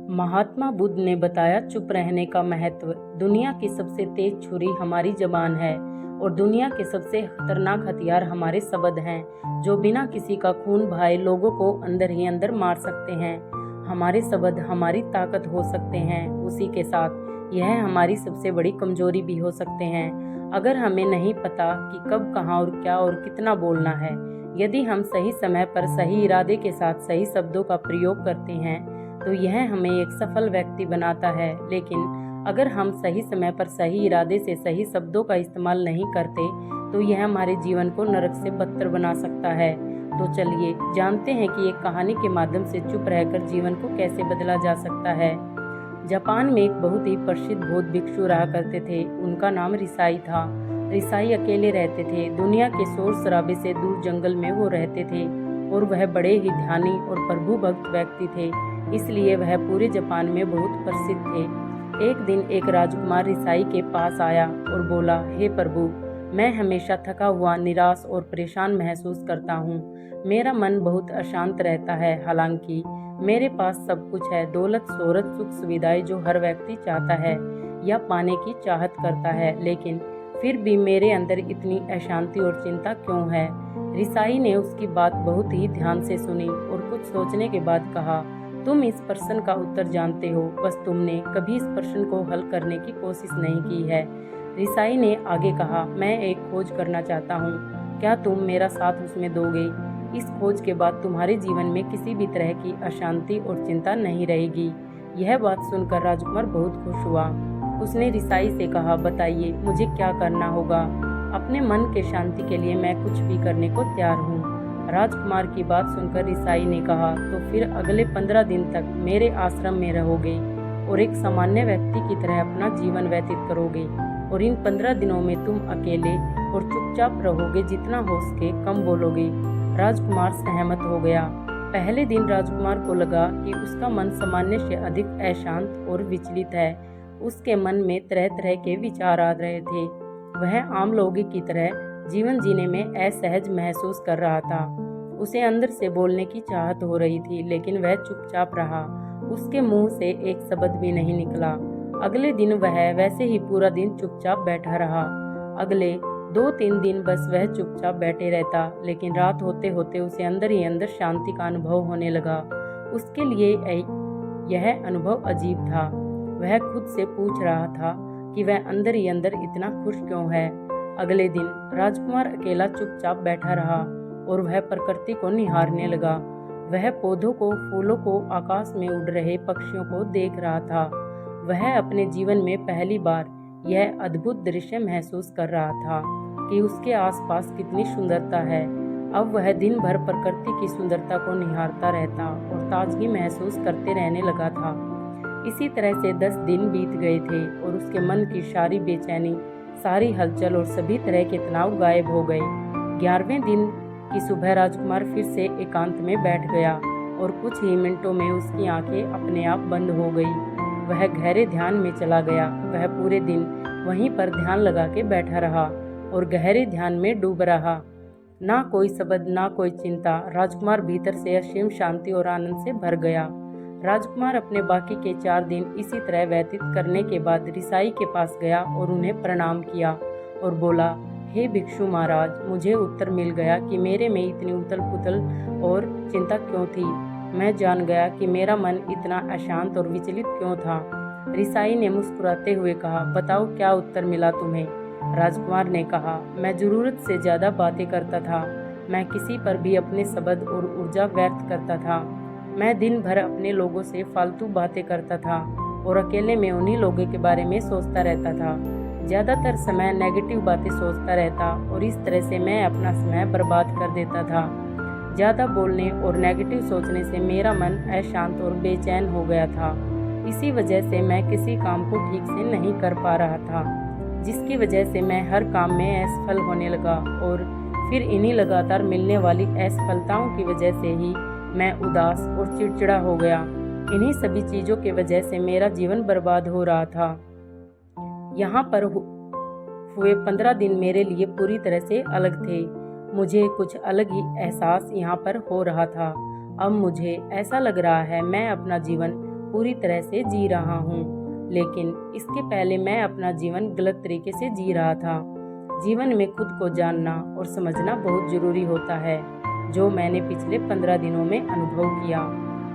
महात्मा बुद्ध ने बताया चुप रहने का महत्व। दुनिया की सबसे तेज छुरी हमारी जबान है और दुनिया के सबसे खतरनाक हथियार हमारे शब्द हैं, जो बिना किसी का खून बहाए लोगों को अंदर ही अंदर मार सकते हैं। हमारे शब्द हमारी ताकत हो सकते हैं, उसी के साथ यह हमारी सबसे बड़ी कमजोरी भी हो सकते हैं, अगर हमें नहीं पता कि कब, कहाँ और क्या और कितना बोलना है। यदि हम सही समय पर सही इरादे के साथ सही शब्दों का प्रयोग करते हैं तो यह हमें एक सफल व्यक्ति बनाता है, लेकिन अगर हम सही समय पर सही इरादे से सही शब्दों का इस्तेमाल नहीं करते तो यह हमारे जीवन को नरक से बदतर बना सकता है। तो चलिए जानते हैं कि एक कहानी के माध्यम से चुप रहकर जीवन को कैसे बदला जा सकता है। जापान में एक बहुत ही प्रसिद्ध बौद्ध भिक्षु रहा करते थे। उनका नाम रिसाई था। रिसाई अकेले रहते थे। दुनिया के शोर शराबे से दूर जंगल में वो रहते थे और वह बड़े ही ध्यानी और प्रभु भक्त व्यक्ति थे, इसलिए वह पूरे जापान में बहुत प्रसिद्ध थे। एक दिन एक राजकुमार रिसाई के पास आया और बोला, हे प्रभु, मैं हमेशा थका हुआ, निराश और परेशान महसूस करता हूँ। मेरा मन बहुत अशांत रहता है। हालांकि मेरे पास सब कुछ है, दौलत, शोहरत, सुख सुविधाएं जो हर व्यक्ति चाहता है या पाने की चाहत करता है, लेकिन फिर भी मेरे अंदर इतनी अशांति और चिंता क्यों है। रिसाई ने उसकी बात बहुत ही ध्यान से सुनी और कुछ सोचने के बाद कहा, तुम इस प्रश्न का उत्तर जानते हो, बस तुमने कभी इस प्रश्न को हल करने की कोशिश नहीं की है। रिसाई ने आगे कहा, मैं एक खोज करना चाहता हूँ, क्या तुम मेरा साथ उसमें दोगे? इस खोज के बाद तुम्हारे जीवन में किसी भी तरह की अशांति और चिंता नहीं रहेगी। यह बात सुनकर राजकुमार बहुत खुश हुआ। उसने रिसाई से कहा, बताइए मुझे क्या करना होगा? अपने मन के शांति के लिए मैं कुछ भी करने को तैयार हूँ। राजकुमार की बात सुनकर रिसाई ने कहा, तो फिर अगले 15 दिन तक मेरे आश्रम में रहोगे और एक सामान्य व्यक्ति की तरह अपना जीवन व्यतीत करोगे, और इन 15 दिनों में तुम अकेले और चुपचाप रहोगे, जितना हो सके कम बोलोगे। राजकुमार सहमत हो गया। पहले दिन राजकुमार को लगा कि उसका मन सामान्य से अधिक अशांत और विचलित है। उसके मन में तरह तरह के विचार आ रहे थे। वह आम लोगों की तरह जीवन जीने में असहज महसूस कर रहा था। उसे अंदर से बोलने की चाहत हो रही थी, लेकिन वह चुपचाप रहा। उसके मुंह से एक शब्द भी नहीं निकला। अगले दिन वह वैसे ही पूरा दिन चुपचाप बैठा रहा। अगले 2-3 दिन बस वह चुपचाप बैठे रहता, लेकिन रात होते होते उसे अंदर ही अंदर शांति का अनुभव होने लगा। उसके लिए यह अनुभव अजीब था। वह खुद से पूछ रहा था कि वह अंदर ही अंदर इतना खुश क्यों है। अगले दिन राजकुमार अकेला चुपचाप बैठा रहा और वह प्रकृति को निहारने लगा। वह पौधों को, फूलों को, आकाश में उड़ रहे पक्षियों को देख रहा था। वह अपने जीवन में पहली बार यह अद्भुत दृश्य महसूस कर रहा था कि उसके आसपास कितनी सुंदरता है। अब वह दिन भर प्रकृति की सुंदरता को निहारता रहता और ताजगी महसूस करते रहने लगा था। इसी तरह से 10 दिन बीत गए थे और उसके मन की सारी बेचैनी, सारी हलचल और सभी तरह के तनाव गायब हो गए। 11वें दिन की सुबह राजकुमार फिर से एकांत में बैठ गया और कुछ ही मिनटों में उसकी आंखें अपने आप बंद हो गई। वह गहरे ध्यान में चला गया। वह पूरे दिन वहीं पर ध्यान लगा के बैठा रहा और गहरे ध्यान में डूब रहा। ना कोई शब्द, ना कोई चिंता। राजकुमार भीतर से असीम शांति और आनंद से भर गया। राजकुमार अपने बाकी के 4 दिन इसी तरह व्यतीत करने के बाद रिसाई के पास गया और उन्हें प्रणाम किया और बोला, हे भिक्षु महाराज, मुझे उत्तर मिल गया कि मेरे में इतनी उथल पुथल और चिंता क्यों थी। मैं जान गया कि मेरा मन इतना अशांत और विचलित क्यों था। रिसाई ने मुस्कुराते हुए कहा, बताओ क्या उत्तर मिला तुम्हें? राजकुमार ने कहा, मैं जरूरत से ज्यादा बातें करता था। मैं किसी पर भी अपने शब्द और ऊर्जा व्यर्थ करता था। मैं दिन भर अपने लोगों से फालतू बातें करता था और अकेले में उन्हीं लोगों के बारे में सोचता रहता था। ज़्यादातर समय नेगेटिव बातें सोचता रहता और इस तरह से मैं अपना समय बर्बाद कर देता था। ज़्यादा बोलने और नेगेटिव सोचने से मेरा मन अशांत और बेचैन हो गया था। इसी वजह से मैं किसी काम को ठीक से नहीं कर पा रहा था, जिसकी वजह से मैं हर काम में असफल होने लगा और फिर इन्हीं लगातार मिलने वाली असफलताओं की वजह से ही मैं उदास और चिड़चिड़ा हो गया। इन्हीं सभी चीज़ों की वजह से मेरा जीवन बर्बाद हो रहा था। यहाँ पर हुए 15 दिन मेरे लिए पूरी तरह से अलग थे। मुझे कुछ अलग ही एहसास यहाँ पर हो रहा था। अब मुझे ऐसा लग रहा है मैं अपना जीवन पूरी तरह से जी रहा हूँ, लेकिन इसके पहले मैं अपना जीवन गलत तरीके से जी रहा था। जीवन में खुद को जानना और समझना बहुत जरूरी होता है, जो मैंने पिछले 15 दिनों में अनुभव किया।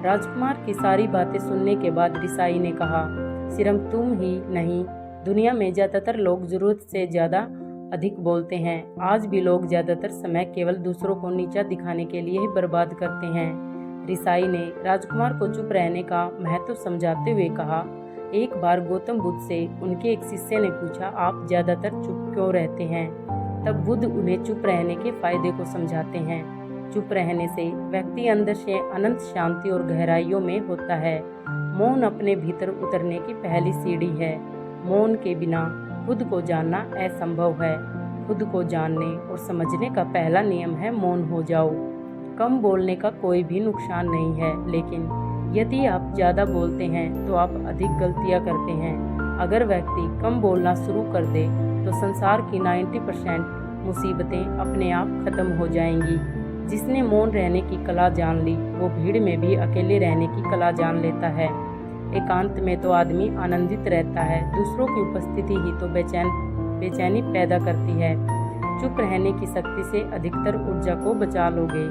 राजकुमार की सारी बातें सुनने के बाद रिसाई ने कहा, सिर्फ तुम ही नहीं, दुनिया में ज़्यादातर लोग ज़रूरत से ज़्यादा अधिक बोलते हैं। आज भी लोग ज़्यादातर समय केवल दूसरों को नीचा दिखाने के लिए ही बर्बाद करते हैं। रिसाई ने राजकुमार को चुप रहने का महत्व समझाते हुए कहा, एक बार गौतम बुद्ध से उनके एक शिष्य ने पूछा, आप ज़्यादातर चुप क्यों रहते हैं? तब बुद्ध उन्हें चुप रहने के फायदे को समझाते हैं। चुप रहने से व्यक्ति अंदर से अनंत शांति और गहराइयों में होता है। मौन अपने भीतर उतरने की पहली सीढ़ी है। मौन के बिना खुद को जानना असंभव है। खुद को जानने और समझने का पहला नियम है मौन हो जाओ। कम बोलने का कोई भी नुकसान नहीं है, लेकिन यदि आप ज़्यादा बोलते हैं तो आप अधिक गलतियां करते हैं। अगर व्यक्ति कम बोलना शुरू कर दे तो संसार की 90% मुसीबतें अपने आप खत्म हो जाएंगी। जिसने मौन रहने की कला जान ली, वो भीड़ में भी अकेले रहने की कला जान लेता है। एकांत में तो आदमी आनंदित रहता है, दूसरों की उपस्थिति ही तो बेचैनी पैदा करती है। चुप रहने की शक्ति से अधिकतर ऊर्जा को बचा लोगे।